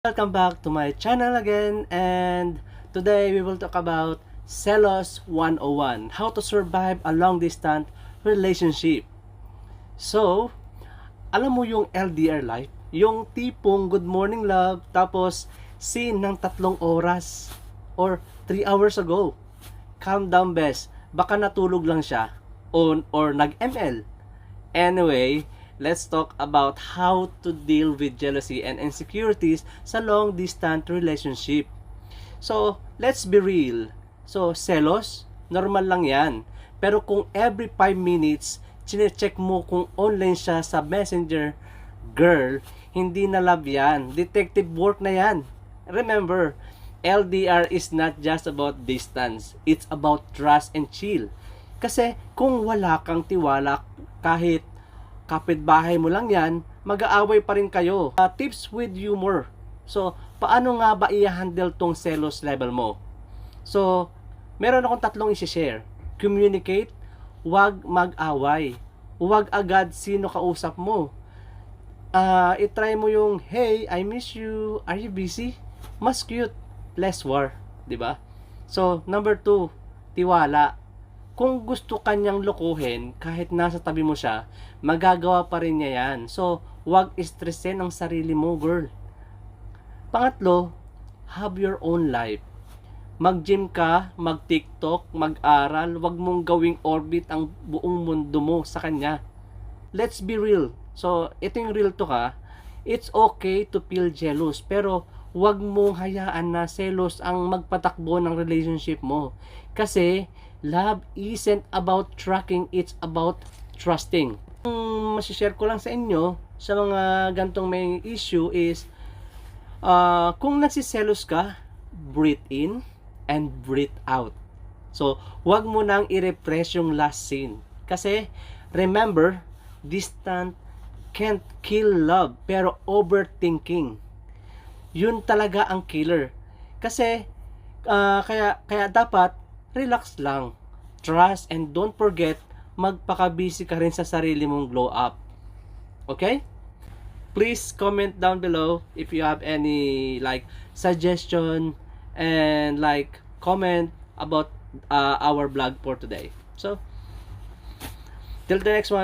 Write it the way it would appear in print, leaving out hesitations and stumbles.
Welcome back to my channel again, and today we will talk about Selos 101, how to survive a long distance relationship. So, alam mo yung LDR life, yung tipong good morning love, tapos scene ng 3 oras or 3 hours ago. Calm down bes, baka natulog lang siya or nag-ML. Anyway, let's talk about how to deal with jealousy and insecurities sa long-distance relationship. So, let's be real. So, selos, normal lang yan. Pero kung every 5 minutes, chine-check mo kung online siya sa messenger, girl, hindi na love yan. Detective work na yan. Remember, LDR is not just about distance. It's about trust and chill. Kasi kung wala kang tiwala, kahit kapitbahay mo lang yan, mag-aaway pa rin kayo. Tips with humor. So, paano nga ba i-handle tong selos level mo? So, meron akong 3 i-share. Communicate, huwag mag-away. Huwag agad sino kausap mo. I-try mo yung, hey, I miss you, are you busy? Mas cute, less war, di ba? So, number 2, tiwala. Kung gusto kanyang lokohin, kahit nasa tabi mo siya, magagawa pa rin niya yan. So, huwag stressin ang sarili mo, girl. Pangatlo, have your own life. Mag-gym ka, mag-TikTok, mag-aral, huwag mong gawing orbit ang buong mundo mo sa kanya. Let's be real. So, ito yung real to ka. It's okay to feel jealous, pero huwag mong hayaan na selos ang magpatakbo ng relationship mo. Kasi, love isn't about tracking, it's about trusting. Ang masishare ko lang sa inyo sa mga gantong may issue is kung nagsiselos ka, breathe in and breathe out. So, huwag mo nang i-repress yung last scene. Kasi, remember, distant can't kill love, pero overthinking, yun talaga ang killer. Kasi, kaya dapat, relax lang, trust, and don't forget, magpaka-busy ka rin sa sarili mong glow up. Okay? Please comment down below if you have any suggestion and comment about our vlog for today. So, till the next one.